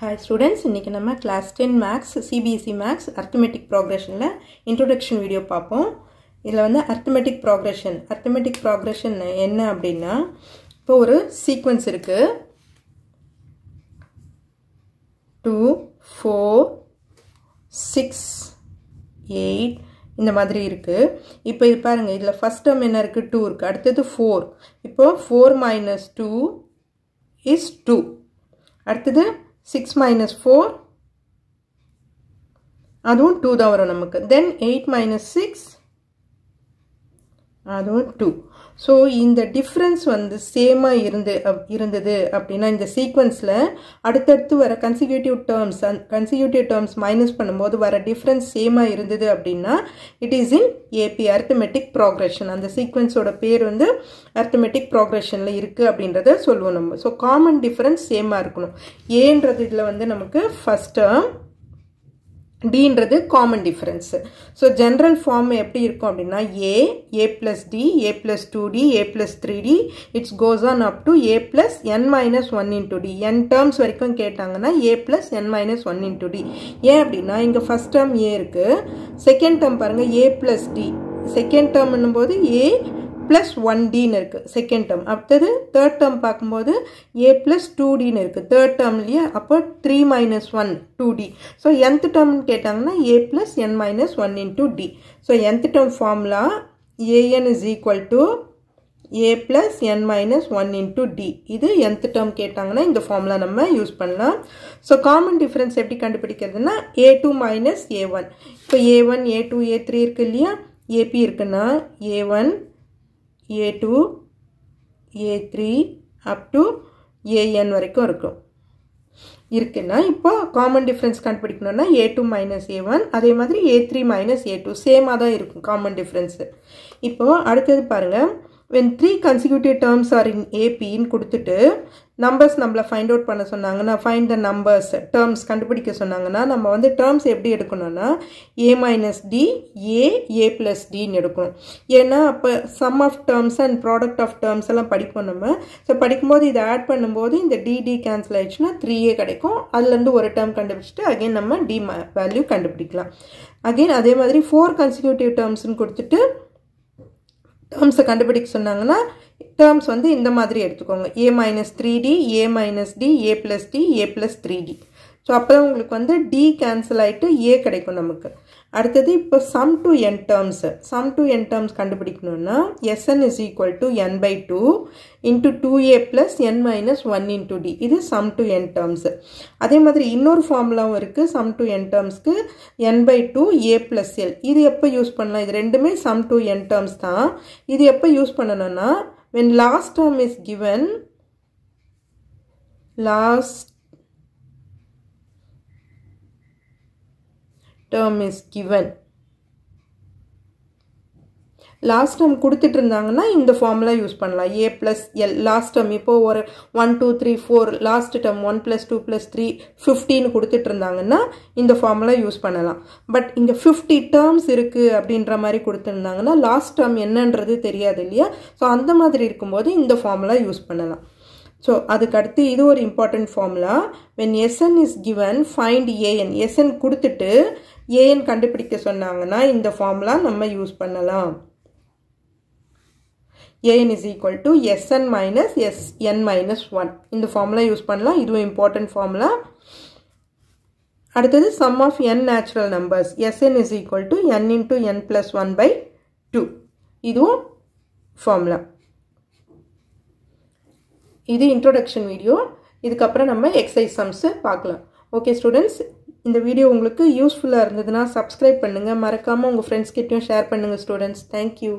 Hi students, இன்னைக்கு நம்ம class 10 maths CBSE maths arithmetic progressionல introduction video பார்ப்போம். இதுல வந்து arithmetic progression என்ன அப்படின்னா இப்போ ஒரு sequence இருக்கு 2 4 6 8 இந்த மாதிரி இருக்கு. இப்போ இது பாருங்க, இதுல first term என்ன இருக்கு 2 இருக்கு, அடுத்தது 4. இப்போ 4 minus 2 is 2. அடுத்தது 6 minus 4 அதுவும் 2 தான் வரும் நமக்கு. then 8 minus 6 அதுவும் 2. so இந்த difference வந்து சேமா இருந்தது அப்படின்னா இந்த சீக்வென்ஸ்ல அடுத்தடுத்து வர consecutive terms மைனஸ் பண்ணும்போது வர difference சேமா இருந்தது அப்படின்னா it is in AP arithmetic progression. அந்த சீக்வென்ஸோட பேர் வந்து arithmetic progressionல இருக்கு அப்படின்றத சொல்லுவோம் நம்ம. so common difference சேமா இருக்கணும். ஏன்றது இதுல வந்து நமக்கு first term, D ன்றது common difference. so general form எப்படி இருக்கும் அப்படின்னா A plus D, A plus 2D, A plus 3D, it goes on up to A plus n minus 1 into D. n terms வரைக்கும் கேட்டாங்கன்னா A plus n minus 1 into D. ஏன் அப்படின்னா இங்க first term A இருக்கு, second term பாருங்க A plus D, second term என்னும்போது A plus 1D இருக்கு second term. அடுத்தது third term பார்க்கும்போது A plus 2D இருக்கு third term இல்லையா, அப்போ 3 minus 1 2D. so nth term கேட்டாங்கன்னா A plus n minus 1 into D. so nth term formula AN is equal to A plus n minus 1 into D. இது nth term கேட்டாங்கன்னா இந்த formula நம்ம use பண்ணலாம். so common difference எப்படி கண்டுபிடிக்கிறதுனா A2 minus A1. இப்போ A1 A2 A3 இருக்கு இல்லையா, AP இருக்குன்னா A1 A2 A3 up to AN வரைக்கும் இருக்கும் இருக்குன்னா இப்போ common difference கண்டுபிடிக்கணும்னா A2 minus A1, அதே மாதிரி A3 minus A2 சேமா தான் இருக்கும் common difference. இப்போ அடுத்தது பாருங்க, when 3 consecutive terms are in AP ன்னு கொடுத்துட்டு numbers நம்மள find out பண்ண சொன்னாங்கன்னா find the numbers terms கண்டுபிடிக்க சொன்னாங்கன்னா நம்ம வந்து terms எப்படி எடுக்கணும்னா A minus D A plus D ன்னு எடுக்கணும். ஏன்னா அப்போ sum of terms and product of terms எல்லாம் படிப்போம் நம்ம. ஸோ படிக்கும்போது இதை ஆட் பண்ணும்போது இந்த D கேன்சல் ஆயிடுச்சுன்னா 3A கிடைக்கும். அதுலேருந்து ஒரு term கண்டுபிடிச்சிட்டு அகைன் நம்ம D வேல்யூ கண்டுபிடிக்கலாம். அகைன் அதே மாதிரி 4 consecutive termsன்னு கொடுத்துட்டு terms கண்டுபிடிக்க சொன்னாங்கன்னா terms வந்து இந்த மாதிரி எடுத்துக்கோங்க A minus 3D, A minus D, A plus D, A plus 3D. So அப்போ உங்களுக்கு வந்து D கேன்சல் ஆகிட்டு A கிடைக்கும் நமக்கு. அடுத்தது இப்போ sum to n terms கண்டுபிடிக்கணும்னா Sn is equal to n by 2 into 2A plus n minus 1 into D. இது sum to n terms. அதே மாதிரி இன்னொரு ஃபார்முலாவும் இருக்கு sum to n termsக்கு n by 2 A plus L. இது எப்போ யூஸ் பண்ணலாம், இது ரெண்டுமே sum to n terms தான். இது எப்போ யூஸ் பண்ணணும்னா when last term is given, last term கொடுத்துட்டு இருந்தாங்கன்னா இந்த ஃபார்முலா யூஸ் பண்ணலாம் A plus L. Last term இப்போ ஒரு 1 2 3 4 லாஸ்ட் டேர்ம் 1 plus 2 plus 3 15 கொடுத்துட்டு இருந்தாங்கன்னா இந்த ஃபார்முலா யூஸ் பண்ணலாம். பட் இங்க 50 டேர்ம்ஸ் இருக்கு அப்படின்ற மாதிரி கொடுத்துருந்தாங்கன்னா லாஸ்ட் டேர்ம் என்னன்றது தெரியாது இல்லையா, ஸோ அந்த மாதிரி இருக்கும்போது இந்த ஃபார்முலா யூஸ் பண்ணலாம். ஸோ அதுக்கு அடுத்து இது ஒரு important formula, when Sn is given find An. Sn கொடுத்துட்டு An கண்டுபிடிக்க சொன்னாங்கன்னா இந்த ஃபார்முலா நம்ம யூஸ் பண்ணலாம். An is equal to Sn minus Sn minus 1. இந்த ஃபார்முலா யூஸ் பண்ணலாம், இதுவும் இம்பார்ட்டன்ட் ஃபார்முலா. அடுத்தது sum of n natural numbers, Sn is equal to n into n plus 1 by 2. இதுவும் ஃபார்முலா. இது இன்ட்ரோடக்ஷன் வீடியோ. இதுக்கப்புறம் நம்ம எக்ஸசைஸ் சம்ஸ் பார்க்கலாம். Okay students, இந்த வீடியோ உங்களுக்கு யூஸ்ஃபுல்லாக இருந்ததுன்னா சப்ஸ்கிரைப் பண்ணுங்கள், மறக்காமல் உங்கள் ஃப்ரெண்ட்ஸ் கிட்டயும் ஷேர் பண்ணுங்கள் ஸ்டூடெண்ட்ஸ். தேங்க்யூ.